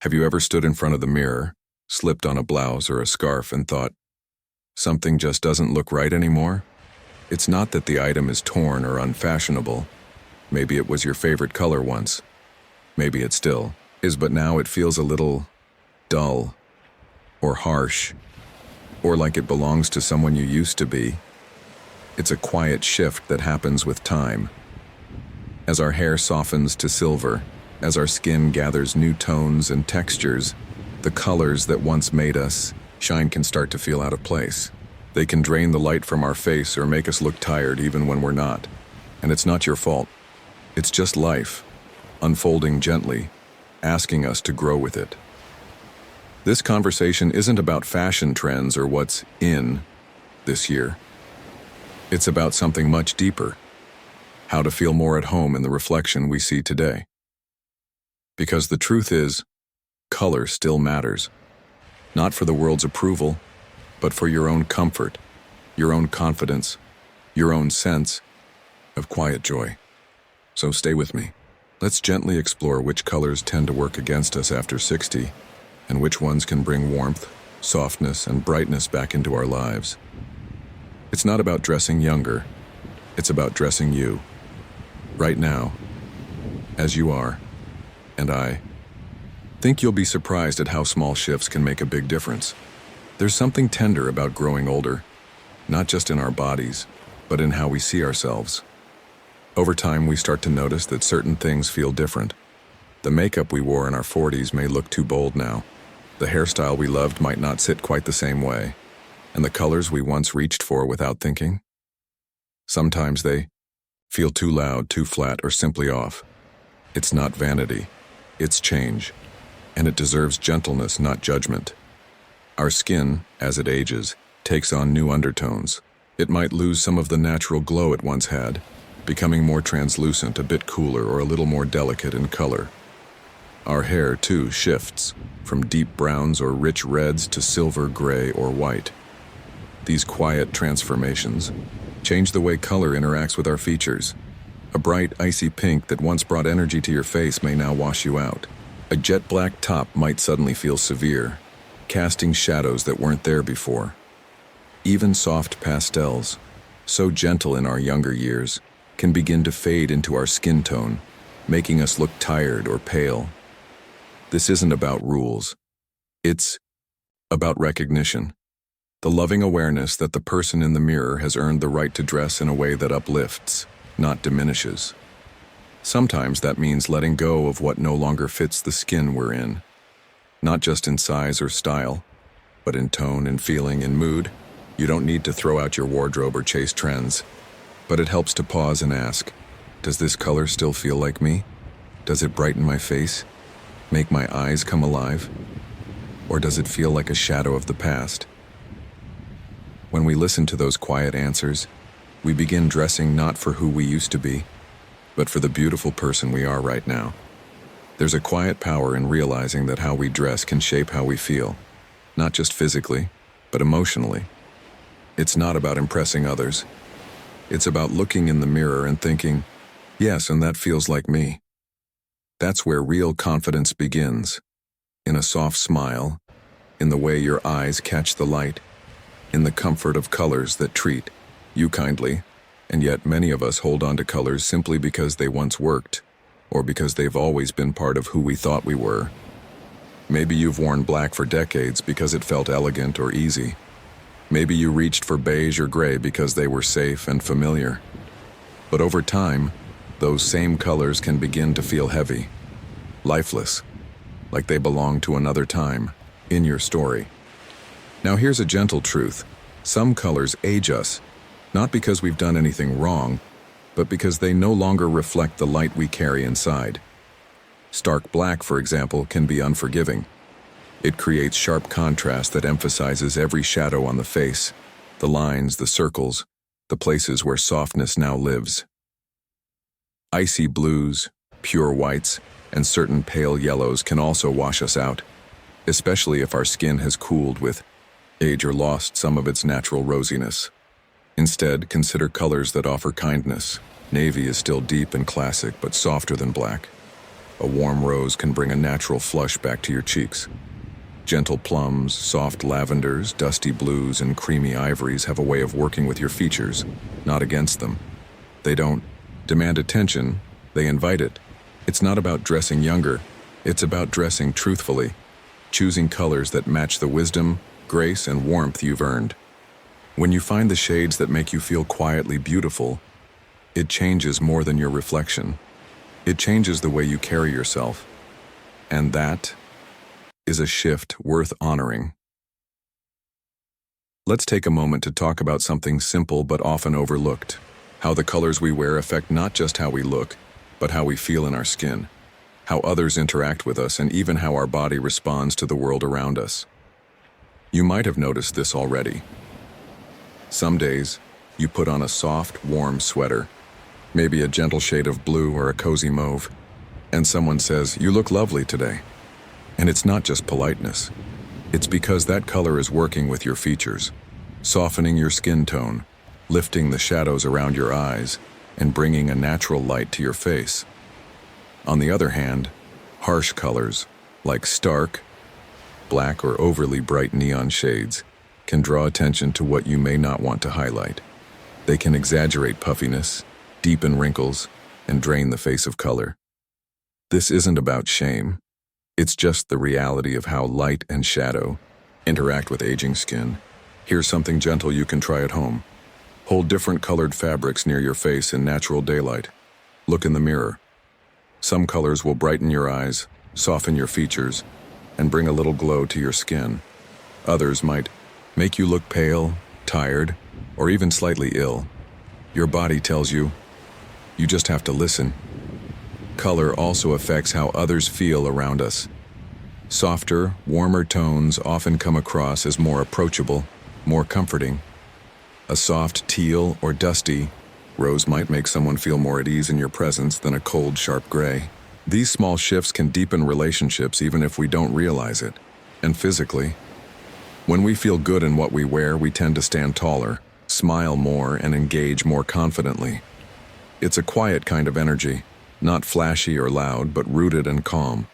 Have you ever stood in front of the mirror, slipped on a blouse or a scarf and thought, something just doesn't look right anymore? It's not that the item is torn or unfashionable. Maybe it was your favorite color once. Maybe it still is, but now it feels a little dull or harsh or like it belongs to someone you used to be. It's a quiet shift that happens with time. As our hair softens to silver, as our skin gathers new tones and textures, the colors that once made us shine can start to feel out of place. They can drain the light from our face or make us look tired even when we're not. And it's not your fault. It's just life, unfolding gently, asking us to grow with it. This conversation isn't about fashion trends or what's in this year. It's about something much deeper: how to feel more at home in the reflection we see today. Because the truth is, color still matters. Not for the world's approval, but for your own comfort, your own confidence, your own sense of quiet joy. So stay with me. Let's gently explore which colors tend to work against us after 60, and which ones can bring warmth, softness, and brightness back into our lives. It's not about dressing younger, it's about dressing you, right now, as you are. And I think you'll be surprised at how small shifts can make a big difference. There's something tender about growing older, not just in our bodies, but in how we see ourselves. Over time, we start to notice that certain things feel different. The makeup we wore in our 40s may look too bold now. The hairstyle we loved might not sit quite the same way. And the colors we once reached for without thinking? Sometimes they feel too loud, too flat, or simply off. It's not vanity. It's change, and it deserves gentleness, not judgment. Our skin, as it ages, takes on new undertones. It might lose some of the natural glow it once had, becoming more translucent, a bit cooler, or a little more delicate in color. Our hair, too, shifts, from deep browns or rich reds to silver, gray, or white. These quiet transformations change the way color interacts with our features. A bright, icy pink that once brought energy to your face may now wash you out. A jet black top might suddenly feel severe, casting shadows that weren't there before. Even soft pastels, so gentle in our younger years, can begin to fade into our skin tone, making us look tired or pale. This isn't about rules. It's about recognition. The loving awareness that the person in the mirror has earned the right to dress in a way that uplifts, not diminishes. Sometimes that means letting go of what no longer fits the skin we're in, not just in size or style, but in tone and feeling and mood. You don't need to throw out your wardrobe or chase trends, but it helps to pause and ask, does this color still feel like me? Does it brighten my face, make my eyes come alive? Or does it feel like a shadow of the past? When we listen to those quiet answers, we begin dressing not for who we used to be, but for the beautiful person we are right now. There's a quiet power in realizing that how we dress can shape how we feel, not just physically, but emotionally. It's not about impressing others. It's about looking in the mirror and thinking, yes, and that feels like me. That's where real confidence begins. In a soft smile, in the way your eyes catch the light, in the comfort of colors that treat you kindly, and yet many of us hold on to colors simply because they once worked, or because they've always been part of who we thought we were. Maybe you've worn black for decades because it felt elegant or easy. Maybe you reached for beige or gray because they were safe and familiar. But over time, those same colors can begin to feel heavy, lifeless, like they belong to another time, in your story. Now here's a gentle truth. Some colors age us, not because we've done anything wrong, but because they no longer reflect the light we carry inside. Stark black, for example, can be unforgiving. It creates sharp contrast that emphasizes every shadow on the face, the lines, the circles, the places where softness now lives. Icy blues, pure whites, and certain pale yellows can also wash us out, especially if our skin has cooled with age or lost some of its natural rosiness. Instead, consider colors that offer kindness. Navy is still deep and classic, but softer than black. A warm rose can bring a natural flush back to your cheeks. Gentle plums, soft lavenders, dusty blues, and creamy ivories have a way of working with your features, not against them. They don't demand attention, they invite it. It's not about dressing younger, it's about dressing truthfully, choosing colors that match the wisdom, grace, and warmth you've earned. When you find the shades that make you feel quietly beautiful, it changes more than your reflection. It changes the way you carry yourself. And that is a shift worth honoring. Let's take a moment to talk about something simple but often overlooked: how the colors we wear affect not just how we look, but how we feel in our skin, how others interact with us, and even how our body responds to the world around us. You might have noticed this already. Some days, you put on a soft, warm sweater, maybe a gentle shade of blue or a cozy mauve, and someone says, "You look lovely today." And it's not just politeness. It's because that color is working with your features, softening your skin tone, lifting the shadows around your eyes, and bringing a natural light to your face. On the other hand, harsh colors, like stark, black, or overly bright neon shades, can draw attention to what you may not want to highlight. They can exaggerate puffiness, deepen wrinkles, and drain the face of color. This isn't about shame. It's just the reality of how light and shadow interact with aging skin. Here's something gentle you can try at home. Hold different colored fabrics near your face in natural daylight. Look in the mirror. Some colors will brighten your eyes, soften your features, and bring a little glow to your skin. Others might make you look pale, tired, or even slightly ill. Your body tells you. You just have to listen. Color also affects how others feel around us. Softer, warmer tones often come across as more approachable, more comforting. A soft teal or dusty rose might make someone feel more at ease in your presence than a cold, sharp gray. These small shifts can deepen relationships even if we don't realize it. And physically, when we feel good in what we wear, we tend to stand taller, smile more, and engage more confidently. It's a quiet kind of energy, not flashy or loud, but rooted and calm.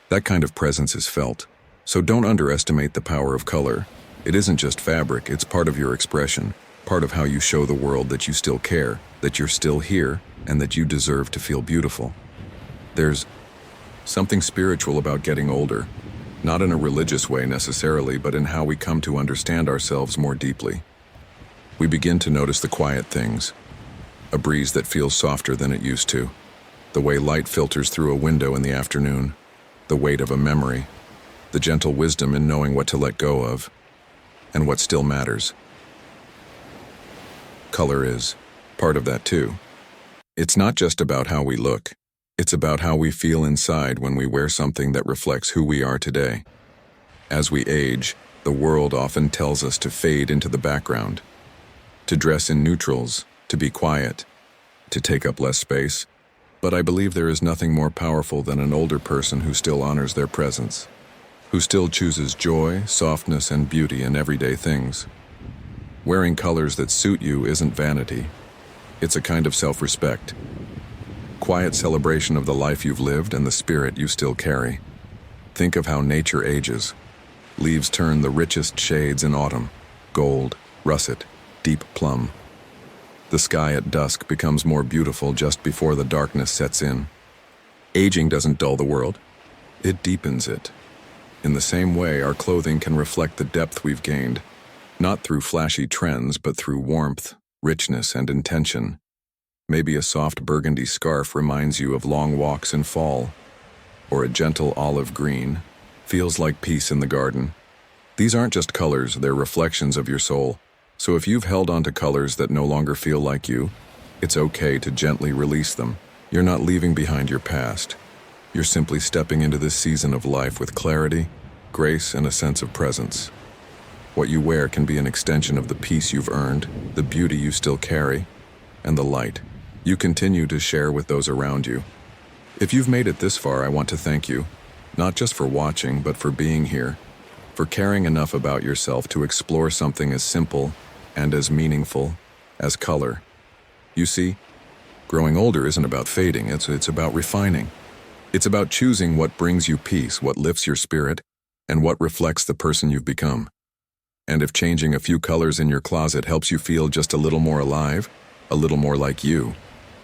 That kind of presence is felt. So don't underestimate the power of color. It isn't just fabric, it's part of your expression, part of how you show the world that you still care, that you're still here, and that you deserve to feel beautiful. There's something spiritual about getting older, not in a religious way necessarily, but in how we come to understand ourselves more deeply. We begin to notice the quiet things, a breeze that feels softer than it used to, the way light filters through a window in the afternoon, the weight of a memory, the gentle wisdom in knowing what to let go of, and what still matters. Color is part of that too. It's not just about how we look, it's about how we feel inside when we wear something that reflects who we are today. As we age, the world often tells us to fade into the background, to dress in neutrals, to be quiet, to take up less space. But I believe there is nothing more powerful than an older person who still honors their presence, who still chooses joy, softness, and beauty in everyday things. Wearing colors that suit you isn't vanity. It's a kind of self-respect. Quiet celebration of the life you've lived and the spirit you still carry. Think of how nature ages. Leaves turn the richest shades in autumn: gold, russet, deep plum. The sky at dusk becomes more beautiful just before the darkness sets in. Aging doesn't dull the world, it deepens it. In the same way, our clothing can reflect the depth we've gained, not through flashy trends, but through warmth, richness, and intention. Maybe a soft burgundy scarf reminds you of long walks in fall, or a gentle olive green feels like peace in the garden. These aren't just colors, they're reflections of your soul. So if you've held on to colors that no longer feel like you, it's okay to gently release them. You're not leaving behind your past. You're simply stepping into this season of life with clarity, grace, and a sense of presence. What you wear can be an extension of the peace you've earned, the beauty you still carry, and the light you continue to share with those around you. If you've made it this far, I want to thank you, not just for watching, but for being here, for caring enough about yourself to explore something as simple and as meaningful as color. You see, growing older isn't about fading, it's about refining. It's about choosing what brings you peace, what lifts your spirit, and what reflects the person you've become. And if changing a few colors in your closet helps you feel just a little more alive, a little more like you,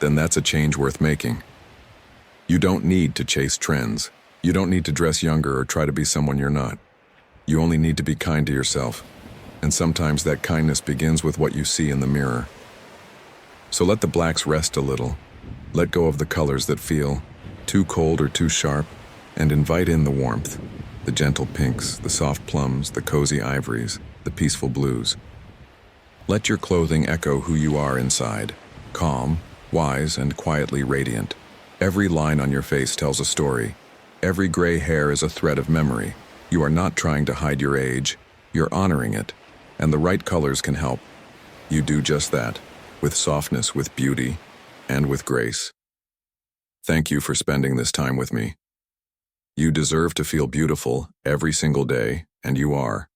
then that's a change worth making. You don't need to chase trends. You don't need to dress younger or try to be someone you're not. You only need to be kind to yourself. And sometimes that kindness begins with what you see in the mirror. So let the blacks rest a little. Let go of the colors that feel too cold or too sharp, and invite in the warmth, the gentle pinks, the soft plums, the cozy ivories, the peaceful blues. Let your clothing echo who you are inside, calm, wise, and quietly radiant. Every line on your face tells a story. Every gray hair is a thread of memory. You are not trying to hide your age, you're honoring it, and the right colors can help. You do just that, with softness, with beauty, and with grace. Thank you for spending this time with me. You deserve to feel beautiful every single day, and you are.